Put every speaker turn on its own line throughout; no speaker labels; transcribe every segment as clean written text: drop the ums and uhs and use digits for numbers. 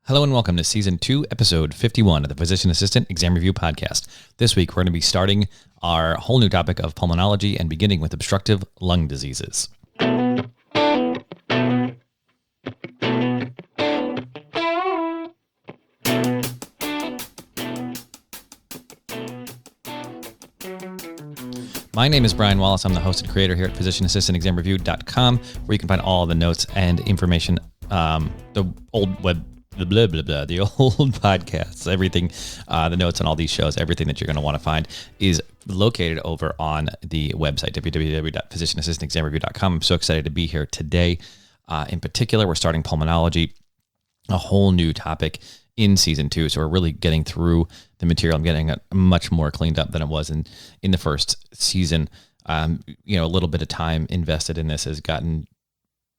Hello and welcome to Season 2, Episode 51 of the Physician Assistant Exam Review Podcast. This week, we're going to be starting our whole new topic of pulmonology and beginning with obstructive lung diseases. My name is Brian Wallace. I'm the host and creator here at physicianassistantexamreview.com, where you can find all the notes and information, the old podcasts, everything, the notes on all these shows, everything that you're going to want to find is located over on the website, www.physicianassistantexamreview.com. I'm so excited to be here today. In particular, we're starting pulmonology, a whole new topic in season 2. So we're really getting through the material. I'm getting it much more cleaned up than it was in the first season. A little bit of time invested in this has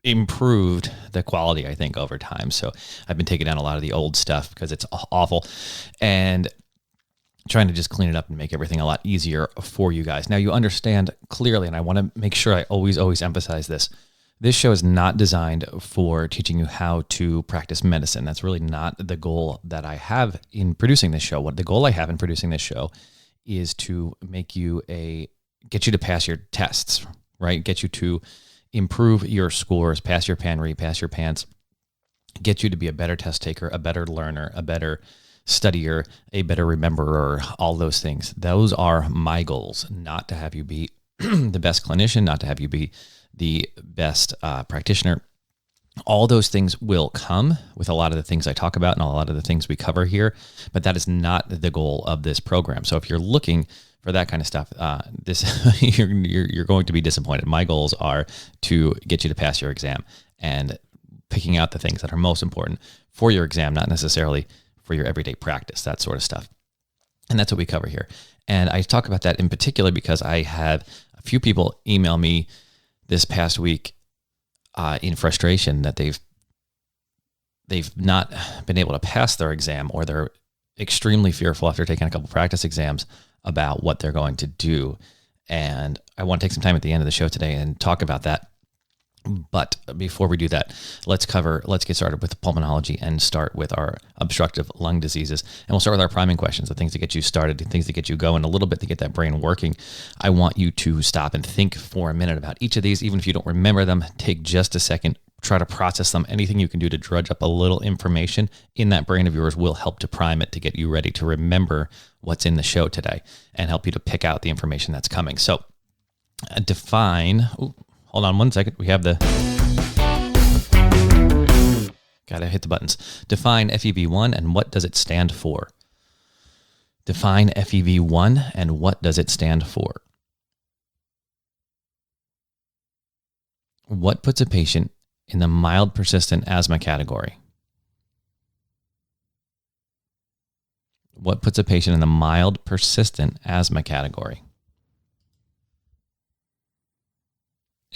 improved the quality, I think, over time. So I've been taking down a lot of the old stuff because it's awful and trying to just clean it up and make everything a lot easier for you guys. Now you understand clearly, and I want to make sure I always emphasize this. This show is not designed for teaching you how to practice medicine. That's really not the goal that I have in producing this show. What the goal I have in producing this show is to get you to pass your tests, right? Get you to improve your scores, pass your PANRE, pass your PANCE, get you to be a better test taker, a better learner, a better studier, a better rememberer, all those things. Those are my goals, not to have you be the best clinician, not to have you be the best practitioner. All those things will come with a lot of the things I talk about and a lot of the things we cover here, but that is not the goal of this program. So if you're looking for that kind of stuff, you're going to be disappointed. My goals are to get you to pass your exam and picking out the things that are most important for your exam, not necessarily for your everyday practice, that sort of stuff. And that's what we cover here. And I talk about that in particular because I had a few people email me this past week in frustration that they've not been able to pass their exam, or they're extremely fearful after taking a couple practice exams about what they're going to do. And I want to take some time at the end of the show today and talk about that. But before we do that, let's get started with pulmonology and start with our obstructive lung diseases. And we'll start with our priming questions, the things that get you started, the things that get you going a little bit to get that brain working. I want you to stop and think for a minute about each of these. Even if you don't remember them, take just a second, try to process them. Anything you can do to drudge up a little information in that brain of yours will help to prime it to get you ready to remember what's in the show today and help you to pick out the information that's coming. So define... Hold on one second. We have gotta hit the buttons. Define FEV1 and what does it stand for? Define FEV1 and what does it stand for? What puts a patient in the mild persistent asthma category? What puts a patient in the mild persistent asthma category?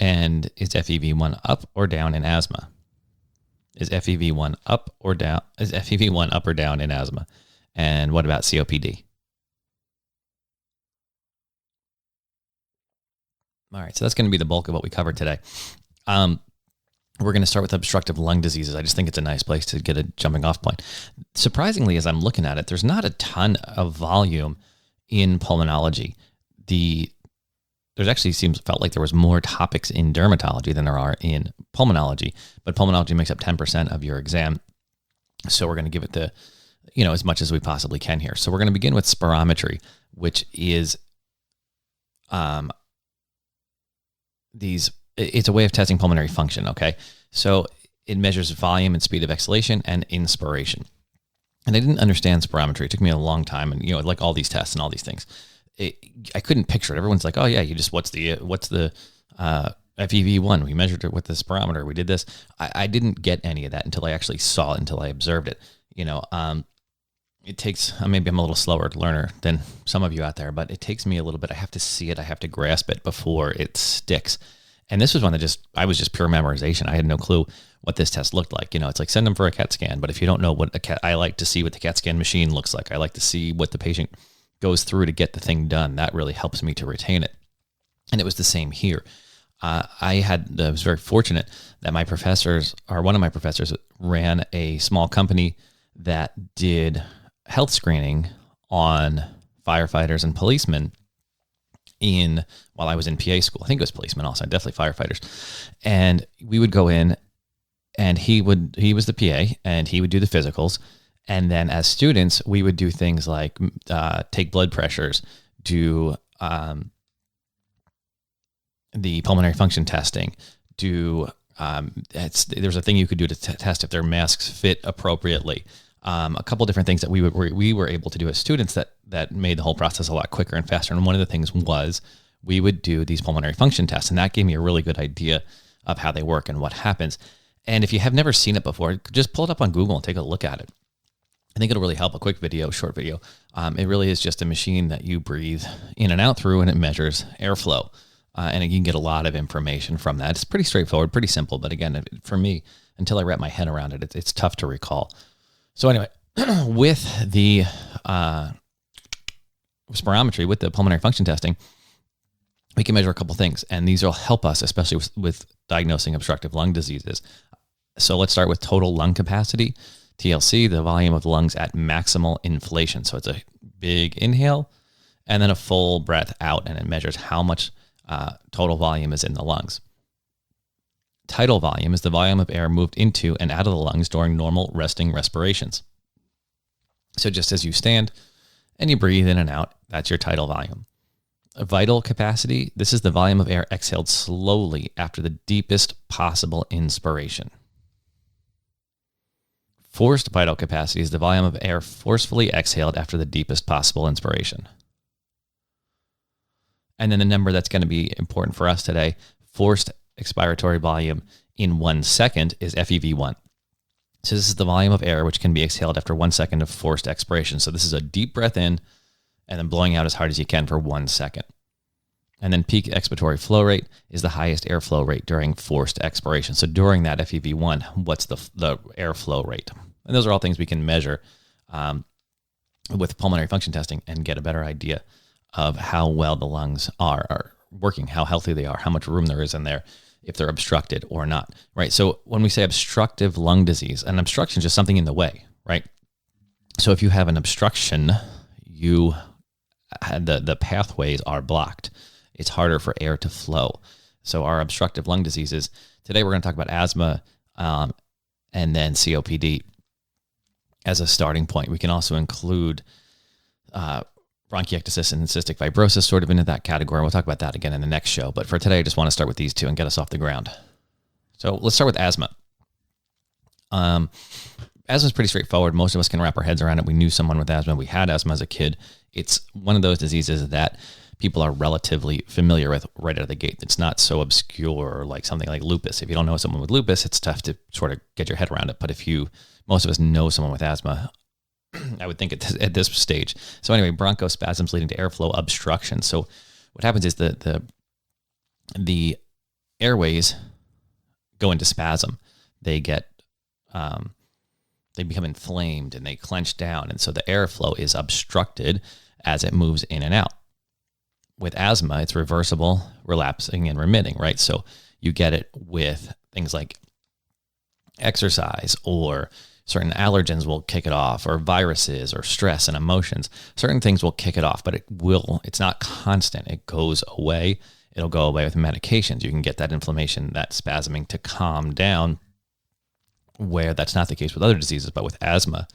And is FEV1 up or down in asthma? Is FEV1 up or down? Is FEV1 up or down in asthma? And what about COPD? All right, so that's going to be the bulk of what we covered today. We're going to start with obstructive lung diseases. I just think it's a nice place to get a jumping off point. Surprisingly, as I'm looking at it, there's not a ton of volume in pulmonology. There actually felt like there was more topics in dermatology than there are in pulmonology, but pulmonology makes up 10% of your exam. So we're going to give it as much as we possibly can here. So we're going to begin with spirometry, which is, it's a way of testing pulmonary function. Okay. So it measures volume and speed of exhalation and inspiration. And I didn't understand spirometry. It took me a long time. And, like all these tests and all these things. I couldn't picture it. Everyone's like, oh yeah, what's the FEV1? We measured it with the spirometer. We did this. I didn't get any of that until I actually saw it, until I observed it. It takes, maybe I'm a little slower learner than some of you out there, but it takes me a little bit. I have to see it. I have to grasp it before it sticks. And this was one that I was just pure memorization. I had no clue what this test looked like. It's like send them for a CAT scan, but if you don't know I like to see what the CAT scan machine looks like. I like to see what the patient goes through to get the thing done. That really helps me to retain it. And it was the same here. I was very fortunate that one of my professors ran a small company that did health screening on firefighters and policemen while I was in PA school. I think it was policemen also, definitely firefighters. And we would go in, and he was the PA, and he would do the physicals. And then as students, we would do things like take blood pressures, do the pulmonary function testing, there's a thing you could do to test if their masks fit appropriately. A couple different things that we were able to do as students that made the whole process a lot quicker and faster. And one of the things was we would do these pulmonary function tests, and that gave me a really good idea of how they work and what happens. And if you have never seen it before, just pull it up on Google and take a look at it. I think it'll really help. A quick video, short video. It really is just a machine that you breathe in and out through, and it measures airflow. And you can get a lot of information from that. It's pretty straightforward, pretty simple. But again, for me, until I wrap my head around it, it's tough to recall. So anyway, with the spirometry, with the pulmonary function testing, we can measure a couple things. And these will help us, especially with diagnosing obstructive lung diseases. So let's start with total lung capacity. TLC, the volume of the lungs at maximal inflation. So it's a big inhale and then a full breath out, and it measures how much total volume is in the lungs. Tidal volume is the volume of air moved into and out of the lungs during normal resting respirations. So just as you stand and you breathe in and out, that's your tidal volume. Vital capacity, this is the volume of air exhaled slowly after the deepest possible inspiration. Forced vital capacity is the volume of air forcefully exhaled after the deepest possible inspiration. And then the number that's going to be important for us today, forced expiratory volume in 1 second, is FEV1. So this is the volume of air which can be exhaled after 1 second of forced expiration. So this is a deep breath in and then blowing out as hard as you can for 1 second. And then peak expiratory flow rate is the highest airflow rate during forced expiration. So during that FEV1, what's the airflow rate? And those are all things we can measure with pulmonary function testing and get a better idea of how well the lungs are working, how healthy they are, how much room there is in there, if they're obstructed or not, right? So when we say obstructive lung disease, an obstruction is just something in the way, right? So if you have an obstruction, the pathways are blocked. It's harder for air to flow. So our obstructive lung diseases, today we're going to talk about asthma and then COPD as a starting point. We can also include bronchiectasis and cystic fibrosis sort of into that category. We'll talk about that again in the next show. But for today, I just want to start with these two and get us off the ground. So let's start with asthma. Asthma is pretty straightforward. Most of us can wrap our heads around it. We knew someone with asthma. We had asthma as a kid. It's one of those diseases that people are relatively familiar with right out of the gate. It's not so obscure like something like lupus. If you don't know someone with lupus, it's tough to sort of get your head around it. But most of us know someone with asthma, I would think at this stage. So anyway, bronchospasms leading to airflow obstruction. So what happens is the airways go into spasm. They become inflamed and they clench down. And so the airflow is obstructed as it moves in and out. With asthma, it's reversible, relapsing, and remitting, right? So you get it with things like exercise, or certain allergens will kick it off, or viruses, or stress and emotions. Certain things will kick it off, but it's not constant. It goes away. It'll go away with medications. You can get that inflammation, that spasming to calm down, where that's not the case with other diseases. But with asthma,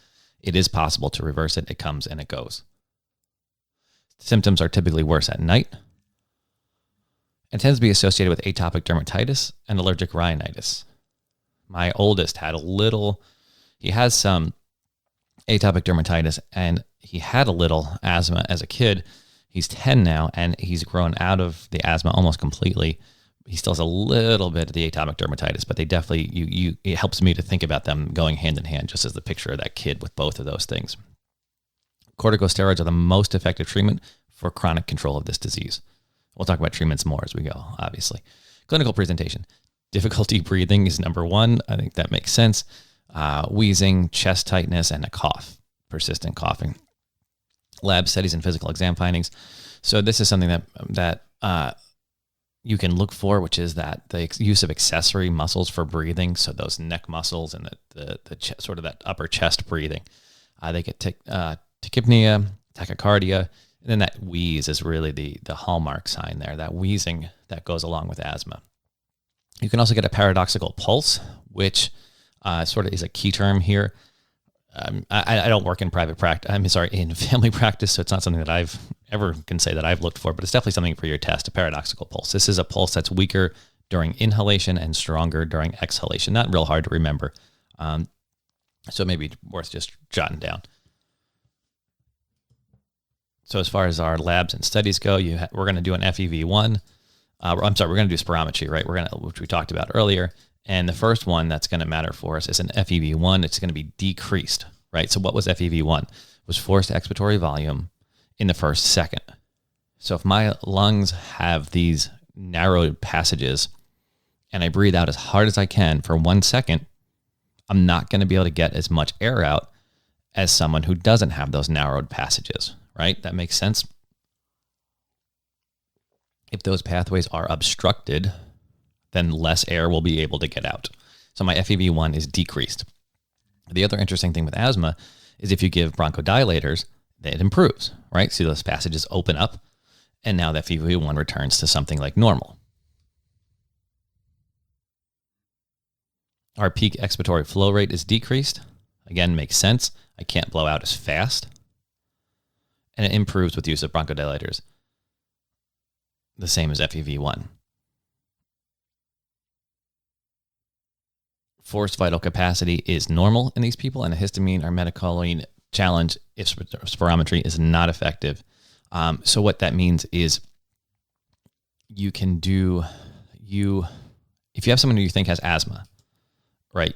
it is possible to reverse it. It comes and it goes. Symptoms are typically worse at night. It tends to be associated with atopic dermatitis and allergic rhinitis. My oldest he has some atopic dermatitis, and he had a little asthma as a kid. He's 10 now, and he's grown out of the asthma almost completely. He still has a little bit of the atopic dermatitis, but they definitely, it helps me to think about them going hand in hand, just as the picture of that kid with both of those things. Corticosteroids are the most effective treatment for chronic control of this disease. We'll talk about treatments more as we go, obviously. Clinical presentation. Difficulty breathing is number one. I think that makes sense. Wheezing, chest tightness, and a cough, persistent coughing. Lab studies and physical exam findings. So this is something that you can look for, which is that the use of accessory muscles for breathing. So those neck muscles and sort of that upper chest breathing. They get tachypnea, tachycardia, and then that wheeze is really the hallmark sign there, that wheezing that goes along with asthma. You can also get a paradoxical pulse, which sort of is a key term here. I don't work in private practice. In family practice, so it's not something that I've ever can say that I've looked for, but it's definitely something for your test, a paradoxical pulse. This is a pulse that's weaker during inhalation and stronger during exhalation. Not real hard to remember. So maybe worth just jotting down. So as far as our labs and studies go, we're going to do an FEV1. We're going to do spirometry, right? Which we talked about earlier. And the first one that's going to matter for us is an FEV1. It's going to be decreased, right? So what was FEV1? It was forced expiratory volume in the first second. So if my lungs have these narrowed passages and I breathe out as hard as I can for 1 second, I'm not going to be able to get as much air out as someone who doesn't have those narrowed passages, right? That makes sense. If those pathways are obstructed, then less air will be able to get out. So my FEV1 is decreased. The other interesting thing with asthma is if you give bronchodilators, it improves, right? See those passages open up, and now that FEV1 returns to something like normal. Our peak expiratory flow rate is decreased. Again, makes sense. I can't blow out as fast. And it improves with use of bronchodilators. The same as FEV1. Forced vital capacity is normal in these people, and a histamine or methacholine challenge if spirometry is not effective. So what that means is if you have someone who you think has asthma, right?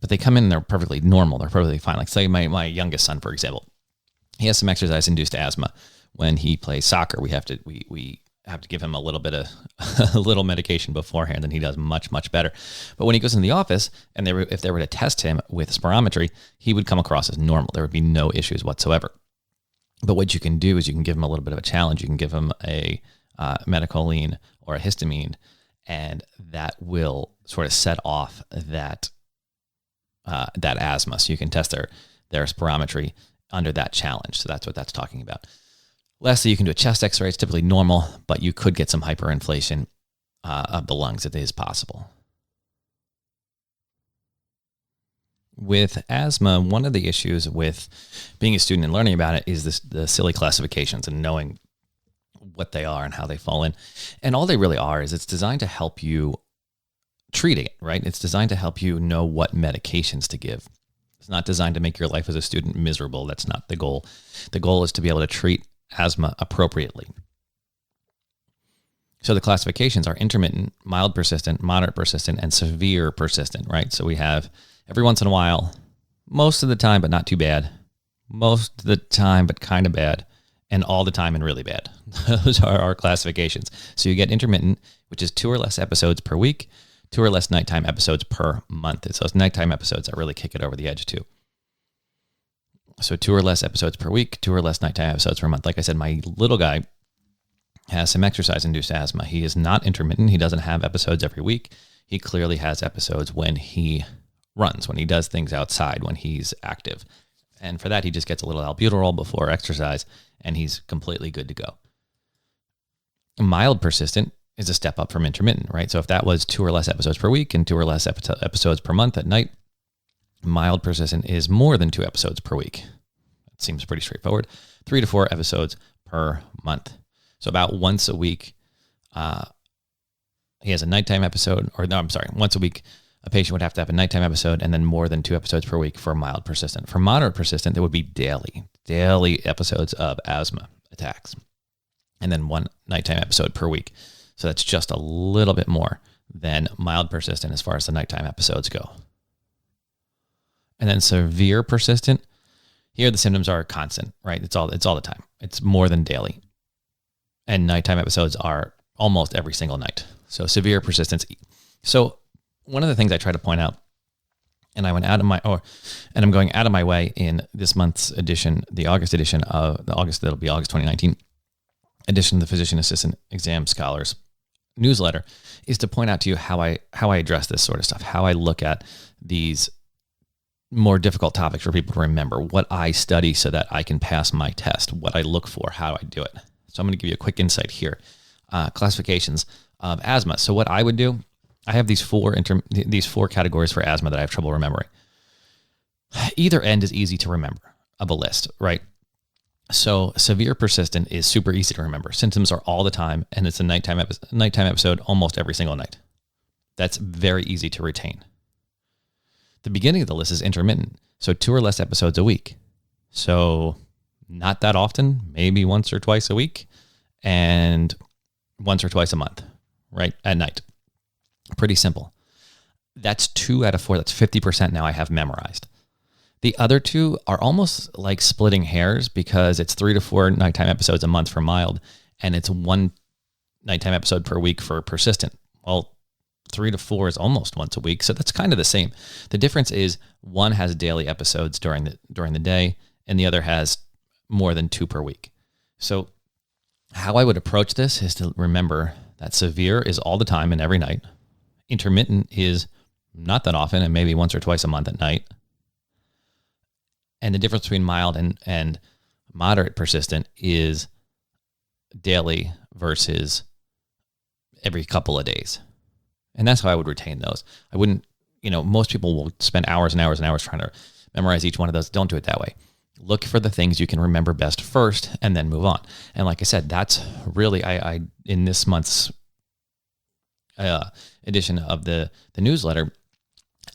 But they come in and they're perfectly normal. They're perfectly fine. Like say my youngest son, for example, he has some exercise-induced asthma. When he plays soccer, we have to give him a little bit of a little medication beforehand, and he does much, much better. But when he goes in the office, and if they were to test him with spirometry, he would come across as normal. There would be no issues whatsoever. But what you can do is you can give him a little bit of a challenge. You can give him a methacholine or a histamine, and that will sort of set off that asthma. So you can test their spirometry under that challenge. So that's what that's talking about. Lastly, you can do a chest x-ray. It's typically normal, but you could get some hyperinflation of the lungs. It is possible. With asthma, one of the issues with being a student and learning about it is the silly classifications and knowing what they are and how they fall in. And all they really are is it's designed to help you treat it, right? It's designed to help you know what medications to give. It's not designed to make your life as a student miserable. That's not the goal. The goal is to be able to treat asthma appropriately. So the classifications are intermittent, mild persistent, moderate persistent, and severe persistent, right? So we have every once in a while, most of the time, but not too bad, most of the time, but kind of bad, and all the time and really bad. Those are our classifications. So you get intermittent, which is 2 or less episodes per week, 2 or less nighttime episodes per month. It's those nighttime episodes that really kick it over the edge too. So 2 or less episodes per week, 2 or less nighttime episodes per month. Like I said, my little guy has some exercise-induced asthma. He is not intermittent. He doesn't have episodes every week. He clearly has episodes when he runs, when he does things outside, when he's active. And for that, he just gets a little albuterol before exercise, and he's completely good to go. Mild persistent is a step up from intermittent, right? So if that was 2 or less episodes per week and 2 or less episodes per month at night, mild persistent is more than 2 episodes per week. It seems pretty straightforward. 3 to 4 episodes per month. So about once a week, he has a nighttime episode, once a week, a patient would have to have a nighttime episode and then more than 2 episodes per week for mild persistent. For moderate persistent, there would be daily episodes of asthma attacks, and then 1 nighttime episode per week. So that's just a little bit more than mild persistent as far as the nighttime episodes go. And then severe persistent, here the symptoms are constant, right? It's all the time. It's more than daily. And nighttime episodes are almost every single night. So severe persistence. So one of the things I try to point out, and I'm going out of my way in this month's edition, the August edition that'll be August 2019, edition of the Physician Assistant Exam Scholars newsletter, is to point out to you how I address this sort of stuff, how I look at these more difficult topics for people to remember, what I study so that I can pass my test, what I look for, how I do it. So I'm going to give you a quick insight here. Classifications of asthma. So what I would do, I have these four categories for asthma that I have trouble remembering. Either end is easy to remember of a list, right? So severe persistent is super easy to remember. Symptoms are all the time, and it's a nighttime episode almost every single night. That's very easy to retain. The beginning of the list is intermittent, so 2 or less episodes a week. So not that often, maybe once or twice a week, and once or twice a month, right, at night. Pretty simple. That's 2 out of 4. That's 50% now I have memorized. The other 2 are almost like splitting hairs because it's 3 to 4 nighttime episodes a month for mild, and it's 1 nighttime episode per week for persistent. Well, 3 to 4 is almost once a week, so that's kind of the same. The difference is one has daily episodes during the day, and the other has more than 2 per week. So how I would approach this is to remember that severe is all the time and every night. Intermittent is not that often and maybe once or twice a month at night. And the difference between mild and moderate persistent is daily versus every couple of days. And that's how I would retain those. I wouldn't, most people will spend hours and hours and hours trying to memorize each one of those. Don't do it that way. Look for the things you can remember best first and then move on. And like I said, that's really, I in this month's edition of the newsletter,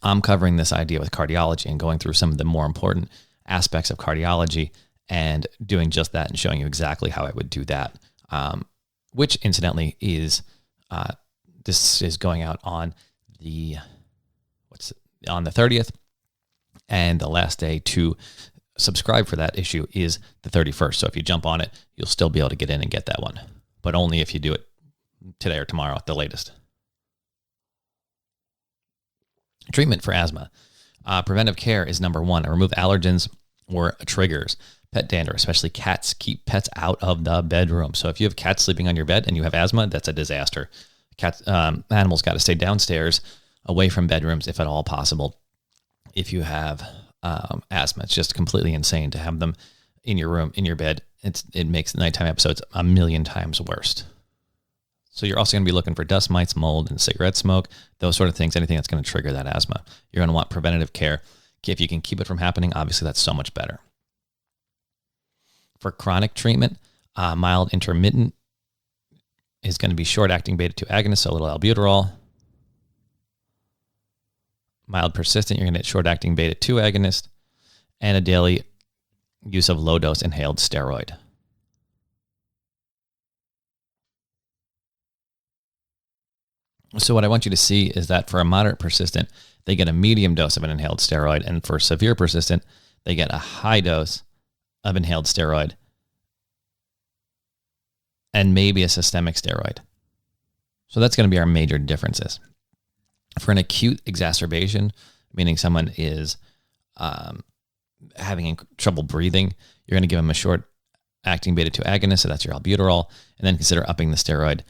I'm covering this idea with cardiology and going through some of the more important aspects of cardiology and doing just that and showing you exactly how I would do that, which incidentally is, this is going out on the 30th, and the last day to subscribe for that issue is the 31st. So if you jump on it, you'll still be able to get in and get that one, but only if you do it today or tomorrow at the latest. Treatment for asthma. Preventive care is number 1. Remove allergens or triggers. Pet dander, especially cats. Keep pets out of the bedroom. So if you have cats sleeping on your bed and you have asthma, that's a disaster. Animals got to stay downstairs, away from bedrooms if at all possible. If you have asthma, it's just completely insane to have them in your room, in your bed. It makes the nighttime episodes a million times worse. So you're also going to be looking for dust mites, mold, and cigarette smoke, those sort of things, anything that's going to trigger that asthma. You're going to want preventative care. If you can keep it from happening, obviously that's so much better. For chronic treatment, mild intermittent is going to be short-acting beta-2 agonist, so a little albuterol. Mild persistent, you're going to get short-acting beta-2 agonist and a daily use of low-dose inhaled steroid. So what I want you to see is that for a moderate persistent, they get a medium dose of an inhaled steroid, and for severe persistent, they get a high dose of inhaled steroid and maybe a systemic steroid. So that's going to be our major differences. For an acute exacerbation, meaning someone is having trouble breathing, you're going to give them a short-acting beta-2 agonist, so that's your albuterol, and then consider upping the steroid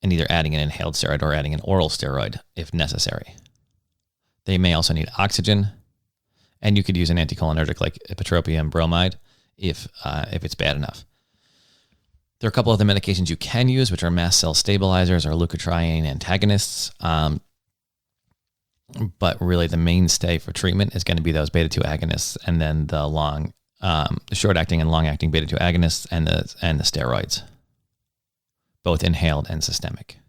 and either adding an inhaled steroid or adding an oral steroid if necessary. They may also need oxygen, and you could use an anticholinergic like ipratropium bromide if it's bad enough. There are a couple of the medications you can use, which are mast cell stabilizers or leukotriene antagonists. But really the mainstay for treatment is going to be those beta-2 agonists, and then the short-acting and long-acting beta-2 agonists and the steroids, both inhaled and systemic.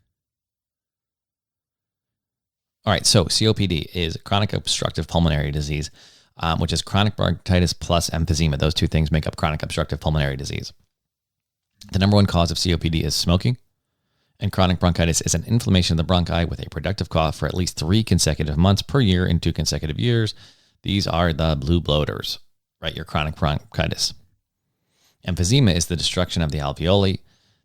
All right, so COPD is chronic obstructive pulmonary disease, which is chronic bronchitis plus emphysema. Those two things make up chronic obstructive pulmonary disease. The number 1 cause of COPD is smoking, and chronic bronchitis is an inflammation of the bronchi with a productive cough for at least 3 consecutive months per year in 2 consecutive years. These are the blue bloaters, right? Your chronic bronchitis. Emphysema is the destruction of the alveoli.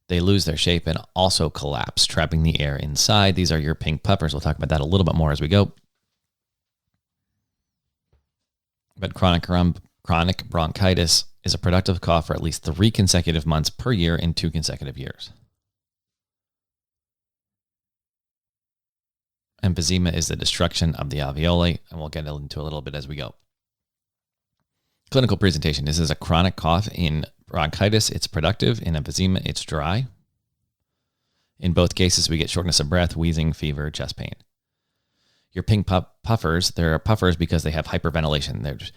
They lose their shape and also collapse, trapping the air inside. These are your pink puffers. We'll talk about that a little bit more as we go. But chronic bronchitis is a productive cough for at least 3 consecutive months per year in 2 consecutive years. Emphysema is the destruction of the alveoli, and we'll get into a little bit as we go. Clinical presentation. This is a chronic cough. In bronchitis, it's productive. In emphysema, it's dry. In both cases, we get shortness of breath, wheezing, fever, chest pain. Your pink puffers, they're puffers because they have hyperventilation. They're just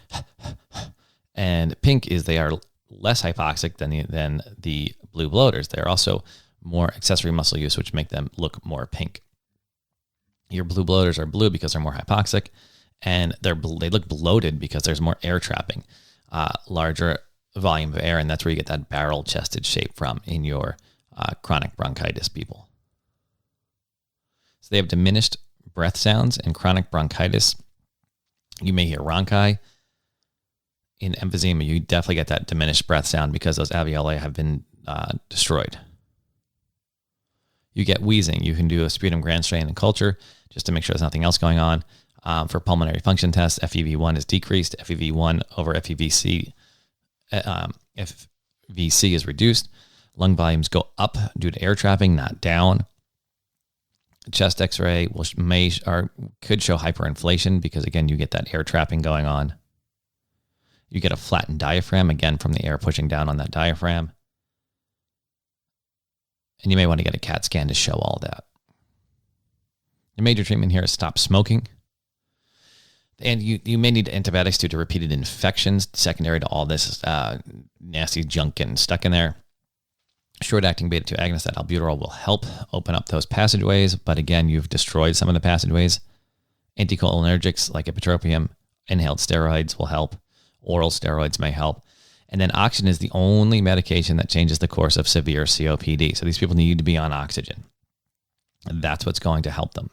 and pink is they are less hypoxic than the blue bloaters. They're also more accessory muscle use, which make them look more pink. Your blue bloaters are blue because they're more hypoxic, and they look bloated because there's more air trapping, larger volume of air, and that's where you get that barrel-chested shape from in your chronic bronchitis people. So they have diminished breath sounds. In chronic bronchitis, you may hear rhonchi. In emphysema, you definitely get that diminished breath sound because those alveoli have been destroyed. You get wheezing. You can do a sputum grand strain and culture just to make sure there's nothing else going on. For pulmonary function tests, FEV1 is decreased. FEV1 over FEVC, FVC is reduced. Lung volumes go up due to air trapping, not down. Chest X-ray could show hyperinflation because, again, you get that air trapping going on. You get a flattened diaphragm, again, from the air pushing down on that diaphragm. And you may want to get a CAT scan to show all that. The major treatment here is stop smoking. And you may need antibiotics due to repeated infections secondary to all this nasty junk getting stuck in there. Short-acting beta-2 agonist, that albuterol, will help open up those passageways. But again, you've destroyed some of the passageways. Anticholinergics like ipratropium, inhaled steroids will help. Oral steroids may help. And then oxygen is the only medication that changes the course of severe COPD. So these people need to be on oxygen. And that's what's going to help them.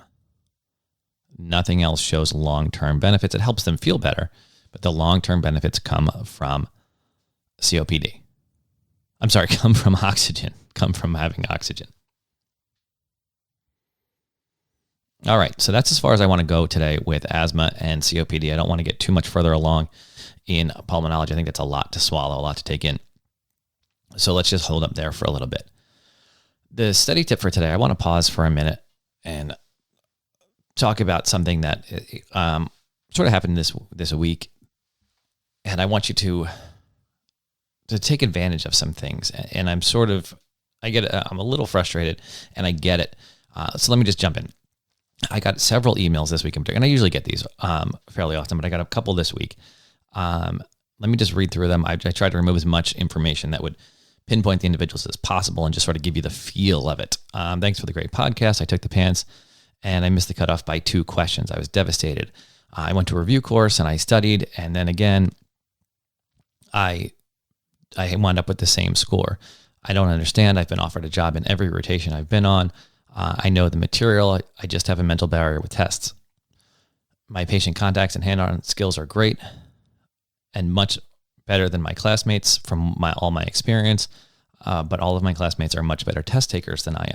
Nothing else shows long-term benefits. It helps them feel better, but the long-term benefits come from COPD. I'm sorry, come from oxygen, come from having oxygen. All right, so that's as far as I want to go today with asthma and COPD. I don't want to get too much further along in pulmonology. I think that's a lot to swallow, a lot to take in. So let's just hold up there for a little bit. The study tip for today, I want to pause for a minute and talk about something that sort of happened this week, and I want you to take advantage of some things. And I'm a little frustrated, and I get it. So let me just jump in. I got several emails this week in particular, and I usually get these fairly often, but I got a couple this week. Let me just read through them. I tried to remove as much information that would pinpoint the individuals as possible and just sort of give you the feel of it. Thanks for the great podcast. I took the PANCE, and I missed the cutoff by 2 questions. I was devastated. I went to a review course, and I studied, and then again, I wound up with the same score. I don't understand. I've been offered a job in every rotation I've been on. I know the material. I just have a mental barrier with tests. My patient contacts and hand-on skills are great and much better than my classmates from all my experience, but all of my classmates are much better test takers than I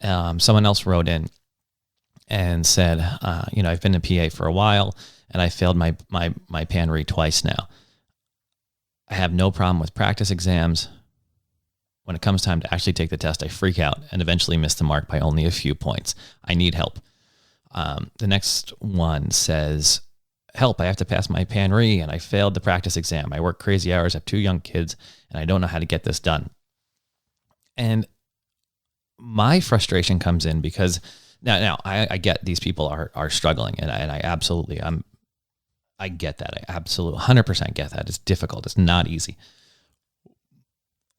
am. Someone else wrote in and said, I've been a PA for a while, and I failed my PAN-RE twice now. I have no problem with practice exams. When it comes time to actually take the test, I freak out and eventually miss the mark by only a few points. I need help. The next one says, help, I have to pass my PAN-RE and I failed the practice exam. I work crazy hours, have 2 young kids, and I don't know how to get this done. And my frustration comes in because now I get these people are struggling, and I absolutely, I get that. I absolutely 100% get that. It's difficult. It's not easy.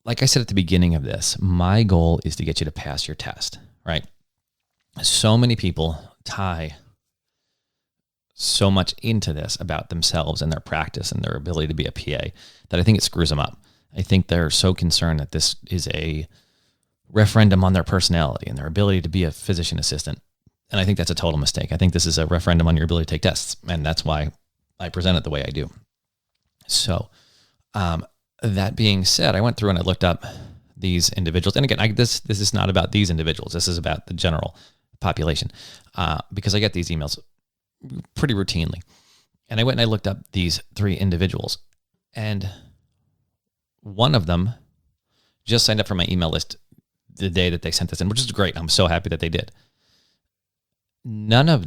Like I said at the beginning of this, my goal is to get you to pass your test, right? So many people tie so much into this about themselves and their practice and their ability to be a PA that I think it screws them up. I think they're so concerned that this is a referendum on their personality and their ability to be a physician assistant. And I think that's a total mistake. I think this is a referendum on your ability to take tests. And that's why I present it the way I do. So, that being said, I went through and I looked up these individuals. And again, this is not about these individuals. This is about the general population, because I get these emails pretty routinely. And I went and I looked up these 3 individuals, and one of them just signed up for my email list the day that they sent this in, which is great. I'm so happy that they did. None of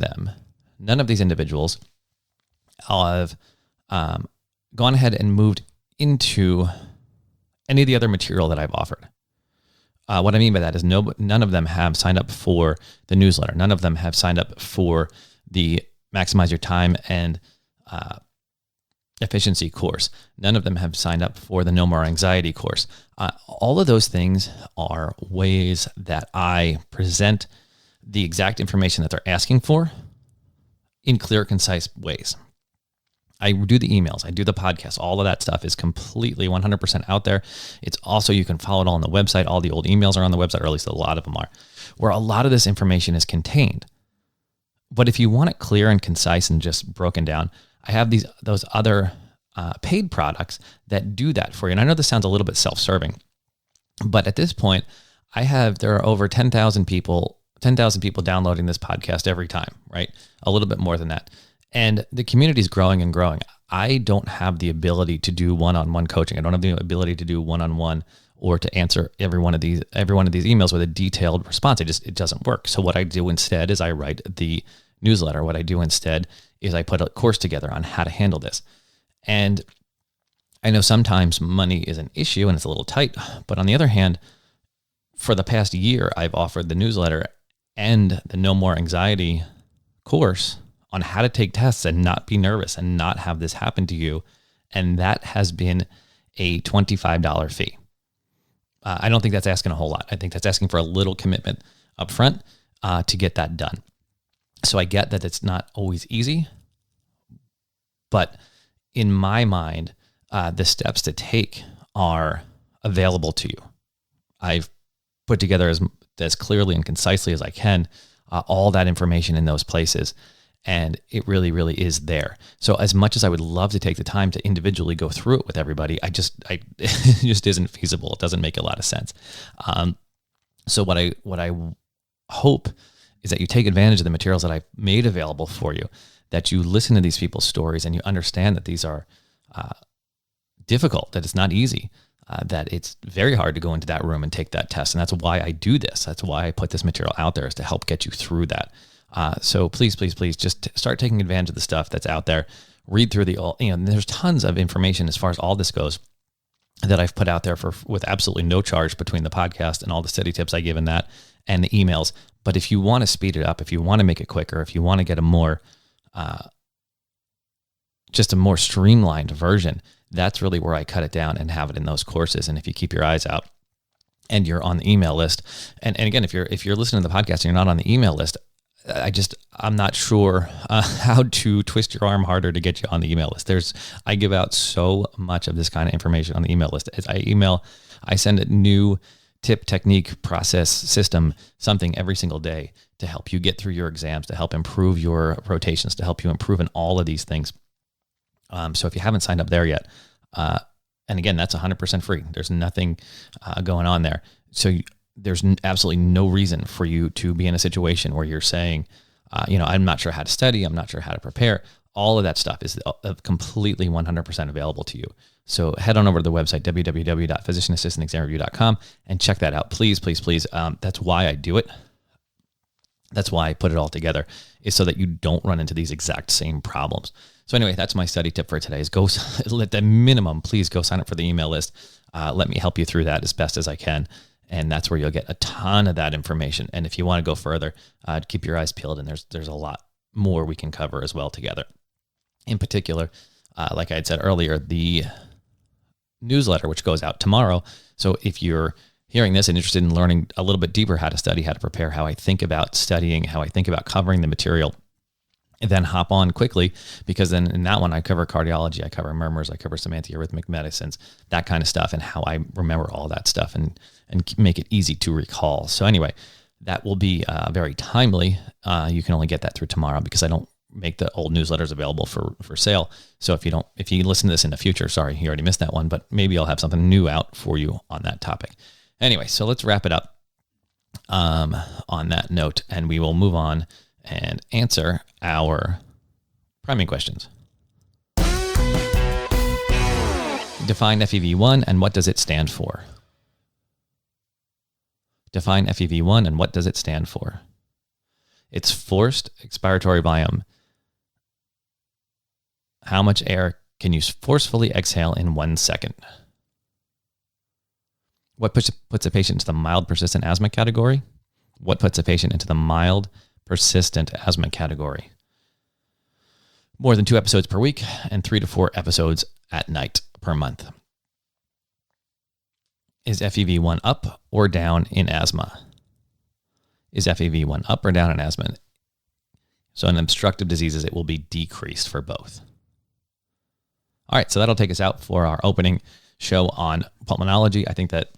these individuals have gone ahead and moved into any of the other material that I've offered. What I mean by that is none of them have signed up for the newsletter. None of them have signed up for the Maximize Your Time and Efficiency course. None of them have signed up for the No More Anxiety course. All of those things are ways that I present the exact information that they're asking for in clear, concise ways. I do the emails, I do the podcast, all of that stuff is completely 100% out there. It's also, you can follow it all on the website. All the old emails are on the website, or at least a lot of them are, where a lot of this information is contained. But if you want it clear and concise and just broken down, I have those other paid products that do that for you. And I know this sounds a little bit self-serving, but at this point, there are over 10,000 people downloading this podcast every time, right? A little bit more than that. And the community is growing and growing. I don't have the ability to do one-on-one coaching. I don't have the ability to do one-on-one or to answer every one of these emails with a detailed response. It doesn't work. So what I do instead is I write the newsletter. What I do instead is I put a course together on how to handle this. And I know sometimes money is an issue and it's a little tight, but on the other hand, for the past year, I've offered the newsletter and the No More Anxiety course on how to take tests and not be nervous and not have this happen to you. And that has been a $25 fee. I don't think that's asking a whole lot. I think that's asking for a little commitment up front to get that done. So I get that it's not always easy, but in my mind, the steps to take are available to you. I've put together as clearly and concisely as I can all that information in those places. And it really, really is there. So as much as I would love to take the time to individually go through it with everybody, it just isn't feasible. It doesn't make a lot of sense. So what I hope is that you take advantage of the materials that I've made available for you, that you listen to these people's stories and you understand that these are difficult, that it's not easy, that it's very hard to go into that room and take that test. And that's why I do this. That's why I put this material out there, is to help get you through that. So please, please, please just start taking advantage of the stuff that's out there. Read through there's tons of information as far as all this goes that I've put out there with absolutely no charge between the podcast and all the study tips I give in that and the emails. But if you want to speed it up, if you want to make it quicker, if you want to get a more streamlined version, that's really where I cut it down and have it in those courses. And if you keep your eyes out and you're on the email list, and again, if you're listening to the podcast and you're not on the email list, I'm not sure how to twist your arm harder to get you on the email list. I give out so much of this kind of information on the email list. I send a new tip, technique, process, system, something every single day to help you get through your exams, to help improve your rotations, to help you improve in all of these things. So if you haven't signed up there yet, and again, that's 100% free. There's nothing going on there. So there's absolutely no reason for you to be in a situation where you're saying, I'm not sure how to study. I'm not sure how to prepare. All of that stuff is completely 100% available to you. So head on over to the website, www.physicianassistantexamreview.com, and check that out. Please, please, please. That's why I do it. That's why I put it all together, is so that you don't run into these exact same problems. So anyway, that's my study tip for today, is go, at the minimum, please go sign up for the email list. Let me help you through that as best as I can. And that's where you'll get a ton of that information. And if you want to go further, keep your eyes peeled, and there's a lot more we can cover as well together. In particular, like I had said earlier, the newsletter, which goes out tomorrow. So if you're hearing this and interested in learning a little bit deeper how to study, how to prepare, how I think about studying, how I think about covering the material, and then hop on quickly, because then in that one, I cover cardiology, I cover murmurs, I cover some antiarrhythmic medicines, that kind of stuff, and how I remember all that stuff and make it easy to recall. So anyway, that will be very timely. You can only get that through tomorrow, because I don't make the old newsletters available for sale. So if you listen to this in the future, sorry, you already missed that one, but maybe I'll have something new out for you on that topic. Anyway, so let's wrap it up on that note, and we will move on and answer our priming questions. Define FEV1 and what does it stand for? Define FEV1 and what does it stand for? It's forced expiratory volume. How much air can you forcefully exhale in 1 second? What puts a patient into the mild persistent asthma category? What puts a patient into the mild persistent asthma category? More than 2 episodes per week and 3 to 4 episodes at night per month. Is FEV1 up or down in asthma? Is FEV1 up or down in asthma? So in obstructive diseases, it will be decreased for both. All right, so that'll take us out for our opening show on pulmonology. I think that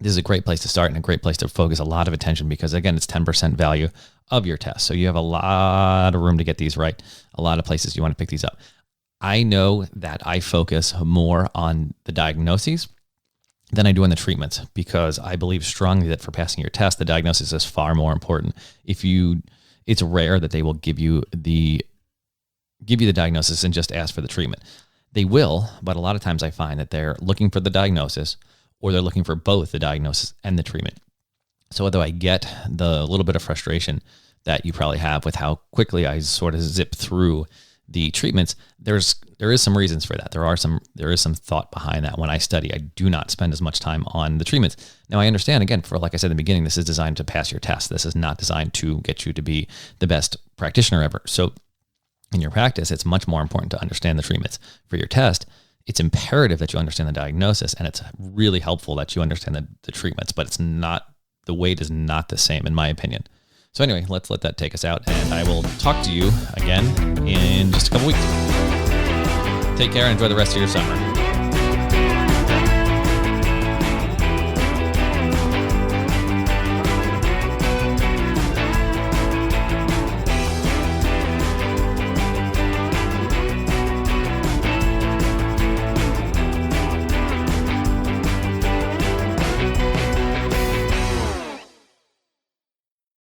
this is a great place to start and a great place to focus a lot of attention because, again, it's 10% value of your test. So you have a lot of room to get these right, a lot of places you want to pick these up. I know that I focus more on the diagnoses than I do on the treatments because I believe strongly that for passing your test, the diagnosis is far more important. It's rare that they will give you the diagnosis and just ask for the treatment. They will, but a lot of times I find that they're looking for the diagnosis or they're looking for both the diagnosis and the treatment. So although I get the little bit of frustration that you probably have with how quickly I sort of zip through the treatments, there is some reasons for that. There is some thought behind that. When I study, I do not spend as much time on the treatments. Now I understand, again, like I said in the beginning, this is designed to pass your test. This is not designed to get you to be the best practitioner ever. So in your practice, it's much more important to understand the treatments. For your test, it's imperative that you understand the diagnosis, and it's really helpful that you understand the treatments, but the weight is not the same in my opinion. So anyway, let's let that take us out, and I will talk to you again in just a couple weeks. Take care and enjoy the rest of your summer.